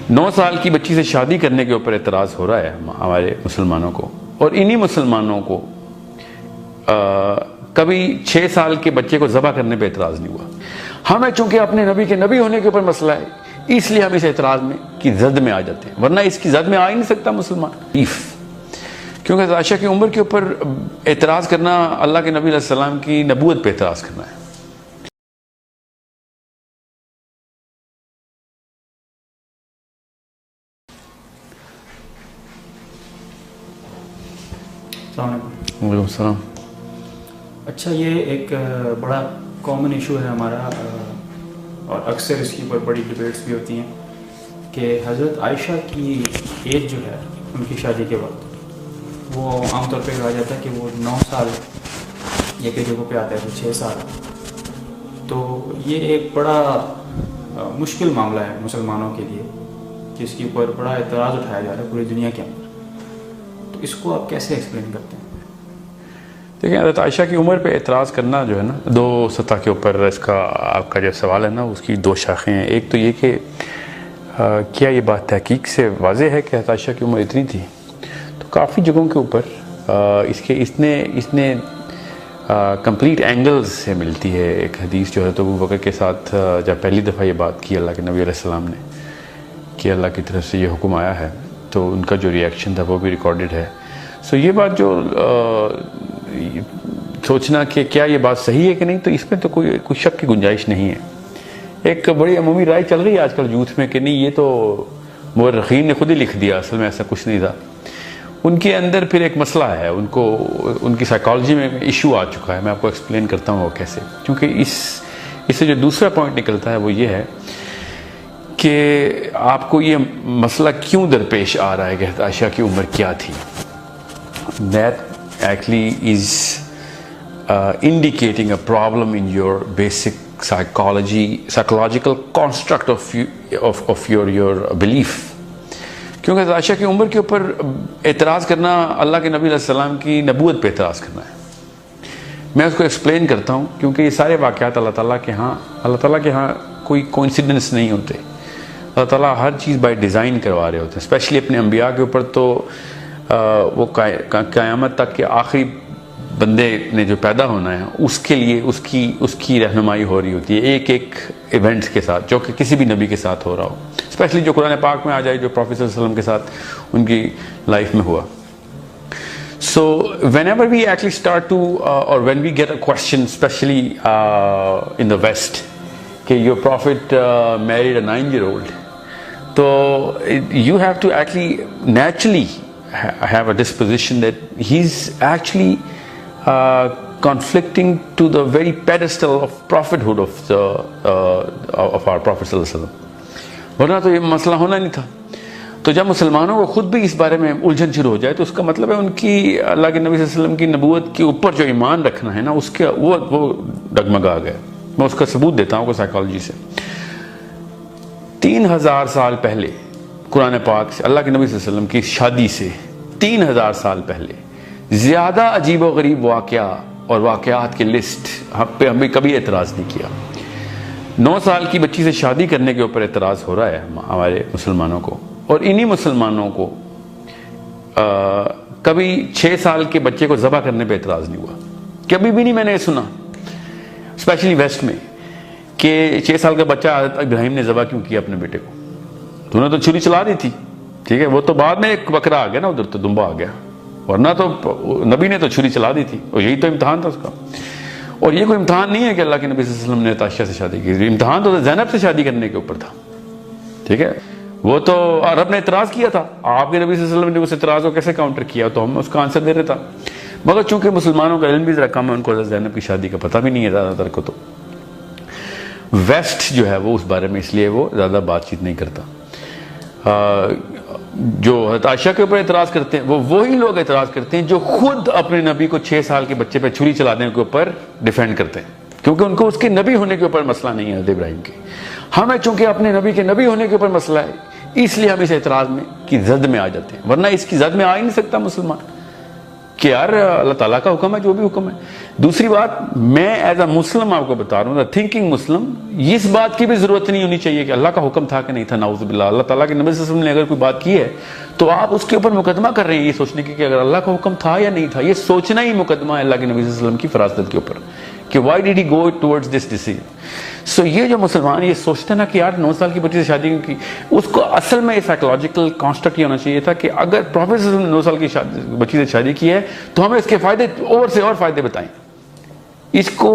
9 سال کی بچی سے شادی کرنے کے اوپر اعتراض ہو رہا ہے ہمارے مسلمانوں کو، اور انہی مسلمانوں کو کبھی 6 سال کے بچے کو ذبح کرنے پہ اعتراض نہیں ہوا۔ ہمیں چونکہ اپنے نبی کے نبی ہونے کے اوپر مسئلہ ہے، اس لیے ہم اس اعتراض میں کی زد میں آ جاتے ہیں، ورنہ اس کی زد میں آ ہی نہیں سکتا مسلمان۔ کیونکہ عائشہ کی عمر کے اوپر اعتراض کرنا اللہ کے نبی علیہ السلام کی نبوت پہ اعتراض کرنا ہے۔ السلام علیکم۔ وعلیکم السلام۔ اچھا، یہ ایک بڑا کامن ایشو ہے ہمارا، اور اکثر اس کے اوپر بڑی ڈبیٹس بھی ہوتی ہیں کہ حضرت عائشہ کی ایج جو ہے ان کی شادی کے وقت، وہ عام طور پہ کہا جاتا ہے کہ وہ 9 سال یا کہ جگہوں پہ آتا ہے تو 6 سال۔ تو یہ ایک بڑا مشکل معاملہ ہے مسلمانوں کے لیے، جس کے اوپر بڑا اعتراض اٹھایا جا رہا ہے پوری دنیا کے اندر۔ تو اس کو آپ کیسے ایکسپلین کرتے ہیں؟ دیکھیں، حضرت عائشہ کی عمر پہ اعتراض کرنا جو ہے نا، 2 سطح کے اوپر اس کا آپ کا جو سوال ہے نا، اس کی 2 شاخیں ہیں۔ ایک تو یہ کہ کیا یہ بات تحقیق سے واضح ہے کہ حضرت عائشہ کی عمر اتنی تھی؟ تو کافی جگہوں کے اوپر اس نے کمپلیٹ اینگلز سے ملتی ہے۔ ایک حدیث جو حضرت ابو بکر کے ساتھ جب پہلی دفعہ یہ بات کی اللہ کے نبی علیہ السلام نے کہ اللہ کی طرف سے یہ حکم آیا ہے، تو ان کا جو ریئیکشن تھا وہ بھی ریکارڈڈ ہے۔ سو یہ بات جو سوچنا کہ کیا یہ بات صحیح ہے کہ نہیں، تو اس میں تو کوئی شک کی گنجائش نہیں ہے۔ ایک بڑی عمومی رائے چل رہی ہے آج کل یوتھ میں کہ نہیں، یہ تو مورخین نے خود ہی لکھ دیا، اصل میں ایسا کچھ نہیں تھا۔ ان کے اندر پھر ایک مسئلہ ہے، ان کی سائیکالوجی میں ایشو آ چکا ہے۔ میں آپ کو ایکسپلین کرتا ہوں وہ کیسے، کیونکہ اس سے جو دوسرا پوائنٹ نکلتا ہے وہ یہ ہے کہ آپ کو یہ مسئلہ کیوں درپیش آ رہا ہے کہ حضرت عائشہ کی عمر کیا تھی۔ That actually is indicating a problem in your basic psychological construct of your belief. کیونکہ حضرت عائشہ کی عمر کے اوپر اعتراض کرنا اللہ کے نبی علیہ السلام کی نبوت پہ اعتراض کرنا ہے۔ میں اس کو ایکسپلین کرتا ہوں، کیونکہ یہ سارے واقعات اللہ تعالیٰ کے ہاں کوئی کوئنسیڈنس نہیں ہوتے۔ اللہ تعالیٰ ہر چیز بائی ڈیزائن کروا رہے ہوتے ہیں، اسپیشلی اپنے انبیاء کے اوپر۔ تو وہ قیامت تک کے آخری بندے نے جو پیدا ہونا ہے، اس کے لیے اس کی رہنمائی ہو رہی ہوتی ہے ایک ایونٹس کے ساتھ، جو کہ کسی بھی نبی کے ساتھ ہو رہا ہو، اسپیشلی جو قرآن پاک میں آ جائے، جو پروفیٹ صلی اللہ علیہ وسلم کے ساتھ ان کی لائف میں ہوا۔ So whenever we actually start to or when we get a question, especially in the West, کہ your prophet married a 9-year-old, so you have to actually naturally have a disposition that he's actually conflicting to the very pedestal of prophethood of our prophet صلی اللہ علیہ وسلم، ورنہ تو یہ مسئلہ ہونا نہیں تھا۔ تو جب مسلمانوں کو خود بھی اس بارے میں الجھن شروع ہو جائے، تو اس کا مطلب ہے ان کی اللہ کے نبی صلی اللہ علیہ وسلم کی نبوت کے اوپر جو ایمان رکھنا ہے نا، اس کے وہ ڈگمگا گیا۔ میں اس کا ثبوت دیتا ہوں کو سائیکالوجی سے۔ 3000 سال پہلے قرآن پاک سے اللہ کے نبی صلی اللہ علیہ وسلم کی شادی سے 3000 سال پہلے زیادہ عجیب و غریب واقعہ اور واقعات کی لسٹ پہ ہمیں کبھی اعتراض نہیں کیا۔ 9 سال کی بچی سے شادی کرنے کے اوپر اعتراض ہو رہا ہے ہمارے مسلمانوں کو، اور انہی مسلمانوں کو کبھی 6 سال کے بچے کو ذبح کرنے پہ اعتراض نہیں ہوا۔ کبھی بھی نہیں میں نے یہ سنا، اسپیشلی ویسٹ میں، کہ 6 سال کا بچہ ابراہیم نے ذبح کیوں کیا اپنے بیٹے کو؟ تو نے تو چھری چلا دی تھی، ٹھیک ہے، وہ تو بعد میں ایک بکرا آ گیا نا، ادھر تو دمبا آ گیا، ورنہ تو نبی نے تو چھری چلا دی تھی، اور یہی تو امتحان تھا اس کا۔ اور یہ کوئی امتحان نہیں ہے کہ اللہ کے نبی صلی اللہ علیہ وسلم نے عائشہ سے شادی کی، امتحان تو زینب سے شادی کرنے کے اوپر تھا، ٹھیک ہے۔ وہ تو عرب نے اعتراض کیا تھا، آپ کے نبی صلی اللہ علیہ وسلم نے اس اعتراض کو کیسے کاؤنٹر کیا، تو ہم اس کا آنسر دے رہے تھا۔ مگر چونکہ مسلمانوں کا علم بھی ذرا کم ہے، ان کو حضرت زینب کی شادی کا پتہ بھی نہیں ہے زیادہ تر کو، تو ویسٹ جو ہے وہ اس بارے میں اس لیے وہ زیادہ بات چیت نہیں کرتا۔ جو حضرت عائشہ کے اوپر اعتراض کرتے ہیں، وہ وہی لوگ اعتراض کرتے ہیں جو خود اپنے نبی کو 6 سال کے بچے پہ چھری چلانے کے اوپر ڈیفینڈ کرتے ہیں، کیونکہ ان کو اس کے نبی ہونے کے اوپر مسئلہ نہیں ہے حضرت ابراہیم کے۔ ہمیں چونکہ اپنے نبی کے نبی ہونے کے اوپر مسئلہ ہے، اس لیے ہم اس اعتراض میں کی زد میں آ جاتے ہیں، ورنہ اس کی زد میں آ ہی نہیں سکتا مسلمان۔ کہ یار اللہ تعالیٰ کا حکم ہے جو بھی حکم ہے. دوسری بات میں ایز اے مسلم آپ کو بتا رہا ہوں, تھنکنگ مسلم, اس بات کی بھی ضرورت نہیں ہونی چاہیے کہ اللہ کا حکم تھا کہ نہیں تھا, نعوذ باللہ. اللہ تعالیٰ کے نبی صلی اللہ علیہ وسلم نے اگر کوئی بات کی ہے تو آپ اس کے اوپر مقدمہ کر رہے ہیں یہ سوچنے کی کہ اگر اللہ کا حکم تھا یا نہیں تھا. یہ سوچنا ہی مقدمہ ہے اللہ کے نبی صلی اللہ علیہ وسلم کی فراست کے اوپر کہ why did he go towards this decision. So یہ جو مسلمان یہ سوچتے ہیں نا کہ یار 9 سال کی بچی سے شادی کی, اس کو اصل میں سائیکولوجیکل کانسٹرکٹ یہ ہونا چاہیے تھا کہ اگر پروفیٹ صلی اللہ علیہ وسلم نے 9 سال کی بچی سے شادی کی ہے تو ہمیں اس کے فائدے اور سے اور فائدے بتائیں. اس کو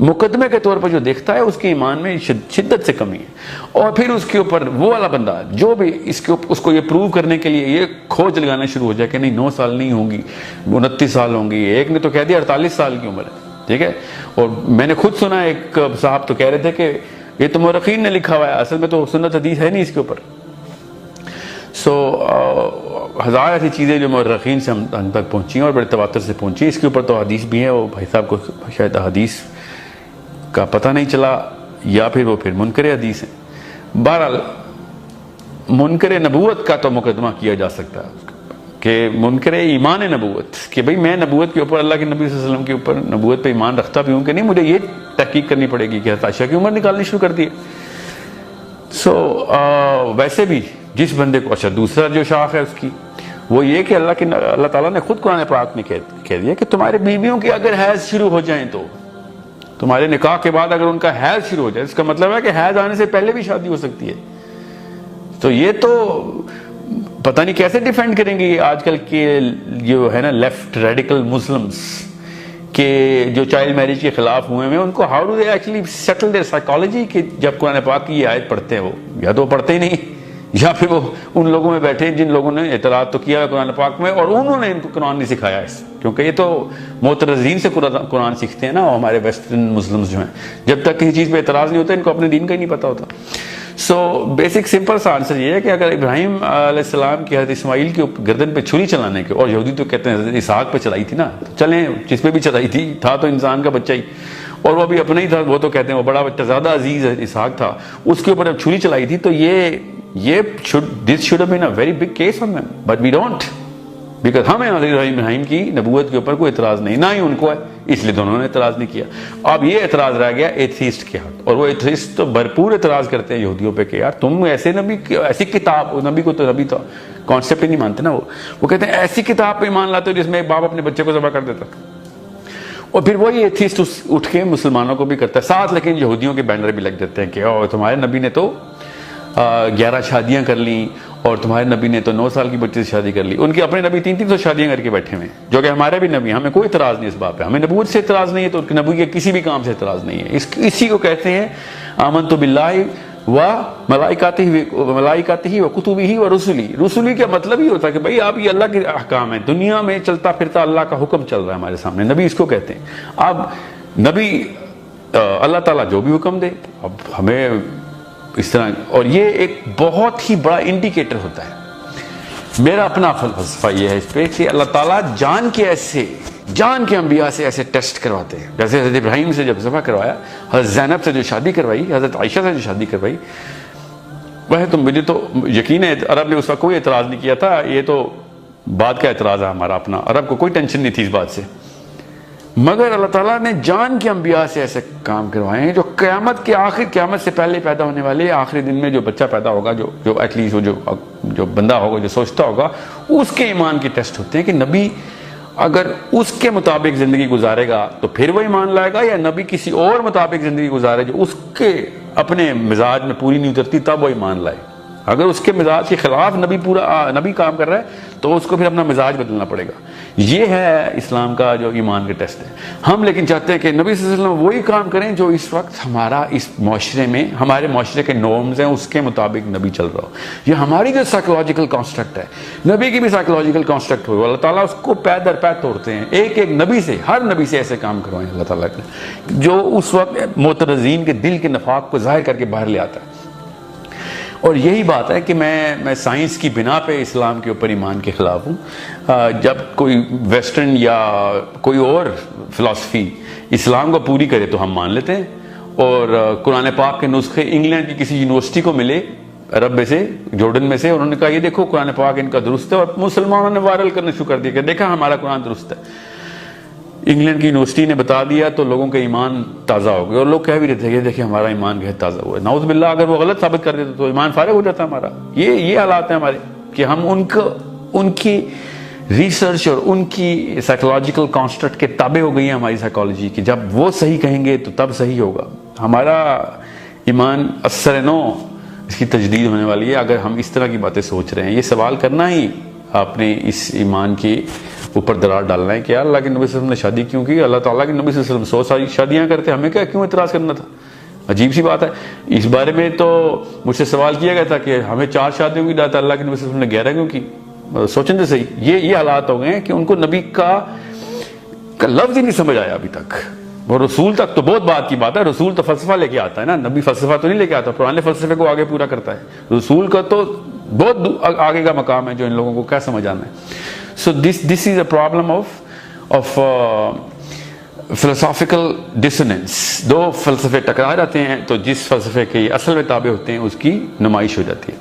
مقدمے کے طور پر جو دیکھتا ہے اس کے ایمان میں شدت سے کمی ہے. اور پھر اس کے اوپر وہ والا بندہ جو بھی اس کو یہ پروو کرنے کے لیے یہ کھوج لگانا شروع ہو جائے کہ نہیں 9 سال نہیں ہوں گی, 29 سال ہوں گی. ایک نے تو کہہ دیا 48 سال کی عمر ہے, ٹھیک ہے. اور میں نے خود سنا ایک صاحب تو کہہ رہے تھے کہ یہ تو مورخین نے لکھا ہوا ہے, اصل میں تو سنت حدیث ہے نہیں اس کے اوپر. سو ہزار ایسی چیزیں جو مورخین سے ہم تک پہنچی ہیں اور بڑے تواتر سے پہنچی. اس کے اوپر تو حدیث بھی ہے, وہ بھائی صاحب کو شاید حدیث کا پتہ نہیں چلا یا پھر وہ منکر حدیث ہیں. بہرحال منکر نبوت کا تو مقدمہ کیا جا سکتا ہے کہ منکر ایمان نبوت, کہ بھئی میں نبوت کے اوپر اللہ کے نبی صلی اللہ علیہ وسلم کے اوپر نبوت پہ ایمان رکھتا بھی ہوں کہ نہیں, مجھے یہ تحقیق کرنی پڑے گی کہ حضرت عائشہ کی عمر نکالنی شروع کر دی ہے. سو ویسے بھی جس بندے کو, اچھا دوسرا جو شاخ ہے اس کی وہ یہ کہ اللہ تعالیٰ نے خود قرآن پاک میں کہہ دیا کہ تمہارے بیویوں کی اگر حیض شروع ہو جائیں تو تمہارے نکاح کے بعد اگر ان کا حیض شروع ہو جائے, اس کا مطلب ہے کہ حیض آنے سے پہلے بھی شادی ہو سکتی ہے. تو یہ تو پتہ نہیں کیسے ڈیفینڈ کریں گے آج کل کے جو ہے نا لیفٹ ریڈیکل مسلمز کہ جو چائلڈ میرج کے خلاف ہوئے ہیں, ان کو how do they actually settle their psychology کہ جب قرآن پاک کی یہ آیت پڑھتے ہیں وہ یا تو پڑھتے ہی نہیں یا پھر وہ ان لوگوں میں بیٹھے ہیں جن لوگوں نے اعتراض تو کیا ہے قرآن پاک میں اور انہوں نے ان کو قرآن نہیں سکھایا اس, کیونکہ یہ تو معترضین سے قرآن سیکھتے ہیں نا ہمارے ویسٹرن مسلمز جو ہیں. جب تک کسی چیز پہ اعتراض نہیں ہوتا ان کو اپنے دین کا ہی نہیں پتہ ہوتا. سو بیسک سمپل سا آنسر یہ ہے کہ اگر ابراہیم علیہ السلام کی حضرت اسماعیل کی گردن پہ چھری چلانے کے, اور یہودی تو کہتے ہیں حضرت اسحاق پہ چلائی تھی نا, چلیں جس پہ بھی چلائی تھی, تھا تو انسان کا بچہ ہی اور وہ بھی اپنا ہی تھا, وہ تو کہتے ہیں وہ بڑا بچہ زیادہ عزیز اسحاق تھا, اس کے اوپر جب چھری چلائی تھی تو this should have been a very big case on them, but we don't, because ہمیں حضرت ابراہیم کی نبوت کے اوپر کوئی اعتراض نہیں, نہ ہی ان کو ہے, اس لیے دونوں نے اعتراض نہیں کیا. اب یہ اعتراض رہ گیا ایتھیسٹ کے حق, اور وہ ایتھیسٹ تو بھرپور اعتراض کرتے ہیں یہودیوں پہ کہ یار تم ایسے نبی, ایسی کتاب, نبی کو تو نبی تھا کانسیپٹ ہی نہیں مانتے نا, وہ کہتے ہیں ایسی کتاب پہ ایمان لاتے ہو جس میں ایک باپ اپنے بچے کو ذبح کر دیتا. اور پھر وہی ایتھیسٹ اٹھ کے مسلمانوں کو بھی کرتا ہے ساتھ, لیکن یہودیوں کے بینر بھی لگ دیتے ہیں کہ تمہارے نبی نے تو 11 شادیاں کر لیں اور تمہارے نبی نے تو 9 سال کی بچی سے شادی کر لی. ان کے اپنے نبی 300 شادیاں کر کے بیٹھے ہوئے ہیں, جو کہ ہمارے بھی نبی, ہمیں کوئی اعتراض نہیں اس بات پہ, ہمیں نبوت سے اعتراض نہیں ہے تو نبی کے کسی بھی کام سے اعتراض نہیں ہے. اسی کو کہتے ہیں آمنت باللہ و ملائکتہ و کتبہ و رسلی. رسلی کا مطلب ہی ہوتا ہے کہ بھائی آپ یہ اللہ کے احکام ہیں, دنیا میں چلتا پھرتا اللہ کا حکم چل رہا ہے ہمارے سامنے, نبی اس کو کہتے ہیں. اب نبی اللہ تعالیٰ جو بھی حکم دے اب ہمیں اس طرح, اور یہ ایک بہت ہی بڑا انڈیکیٹر ہوتا ہے. میرا اپنا فلسفہ یہ ہے اس پہ کہ اللہ تعالیٰ جان کے انبیاء سے ایسے ٹیسٹ کرواتے ہیں, جیسے حضرت ابراہیم سے جب ذبح کروایا, حضرت زینب سے جو شادی کروائی, حضرت عائشہ سے جو شادی کروائی, وہ تو مجھے تو یقین ہے عرب نے اس کا کوئی اعتراض نہیں کیا تھا. یہ تو بعد کا اعتراض ہے ہمارا اپنا, عرب کو کوئی ٹینشن نہیں تھی اس بات سے. مگر اللہ تعالیٰ نے جان کے انبیاء سے ایسے کام کروائے ہیں جو قیامت سے پہلے پیدا ہونے والے آخری دن میں جو بچہ پیدا ہوگا, جو ایٹ لیسٹ جو بندہ ہوگا, جو سوچتا ہوگا, اس کے ایمان کے ٹیسٹ ہوتے ہیں کہ نبی اگر اس کے مطابق زندگی گزارے گا تو پھر وہ ایمان لائے گا, یا نبی کسی اور مطابق زندگی گزارے جو اس کے اپنے مزاج میں پوری نہیں اترتی تب وہ ایمان لائے. اگر اس کے مزاج کے خلاف نبی کام کر رہا ہے تو اس کو پھر اپنا مزاج بدلنا پڑے گا. یہ ہے اسلام کا جو ایمان کے ٹیسٹ ہے. ہم لیکن چاہتے ہیں کہ نبی صلی اللہ علیہ وسلم وہی کام کریں جو اس وقت ہمارا اس معاشرے میں, ہمارے معاشرے کے نارمز ہیں, اس کے مطابق نبی چل رہا ہو. یہ ہماری جو سائیکولوجیکل کانسٹرکٹ ہے, نبی کی بھی سائیکولوجیکل کانسٹرکٹ ہو, اللہ تعالیٰ اس کو پے در پے توڑتے ہیں. ایک نبی سے, ہر نبی سے ایسے کام کروائیں اللہ تعالیٰ نے جو اس وقت معترضین کے دل کے نفاق کو ظاہر کر کے باہر لے آتا ہے. اور یہی بات ہے کہ میں سائنس کی بنا پہ اسلام کے اوپر ایمان کے خلاف ہوں. جب کوئی ویسٹرن یا کوئی اور فلسفی اسلام کو پوری کرے تو ہم مان لیتے ہیں, اور قرآن پاک کے نسخے انگلینڈ کی کسی یونیورسٹی کو ملے عرب میں سے، جورڈن میں سے، انہوں نے کہا یہ دیکھو قرآن پاک ان کا درست ہے، اور مسلمانوں نے وائرل کرنا شروع کر دیا کہ دیکھا ہمارا قرآن درست ہے. انگلینڈ کی یونیورسٹی نے بتا دیا تو لوگوں کا ایمان تازہ ہو گیا، اور لوگ کہہ بھی رہے تھے کہ دیکھیں ہمارا ایمان جو ہے تازہ ہوا ہے. نعوذ باللہ اگر وہ غلط ثابت کر دیتے تو ایمان فارغ ہو جاتا ہمارا. یہ حالات ہیں ہمارے کہ ہم ان کی ریسرچ اور ان کی سائیکولوجیکل کانسٹرکٹ کے تابع ہو گئی ہیں ہماری سائیکالوجی کی. جب وہ صحیح کہیں گے تو تب صحیح ہوگا. ہمارا ایمان اثر نو اس کی تجدید ہونے والی ہے اگر ہم اس طرح کی باتیں سوچ رہے ہیں. یہ سوال کرنا ہی آپ نے اس ایمان کے اوپر درار ڈالنا ہے کہ یار اللہ کے نبی صلی اللہ علیہ وسلم نے شادی کیوں کی؟ اللہ تعالیٰ کے نبی صلی اللہ علیہ وسلم 100 شادیاں کرتے، ہمیں کیوں اعتراض کرنا تھا؟ عجیب سی بات ہے. اس بارے میں تو مجھ سے سوال کیا گیا تھا کہ ہمیں 4 شادیوں کی دعوت اللہ کے نبی صلی اللہ علیہ وسلم نے 11 کیوں کی؟ سوچیں تو صحیح. یہ حالات ہو گئے ہیں کہ ان کو نبی کا لفظ ہی نہیں سمجھ آیا ابھی تک. وہ رسول تک تو بہت بات کی بات ہے، رسول تو فلسفہ لے کے آتا ہے نا، نبی فلسفہ تو نہیں لے کے آتا، پرانے فلسفے کو آگے پورا کرتا ہے. رسول کا تو بہت آگے کا مقام ہے جو ان لوگوں کو کیا سمجھ آنا ہے. So this is a problem of philosophical dissonance. 2 فلسفے ٹکرا جاتے ہیں تو جس فلسفے کے اصل میں تابع ہوتے ہیں اس کی نمائش ہو جاتی ہے.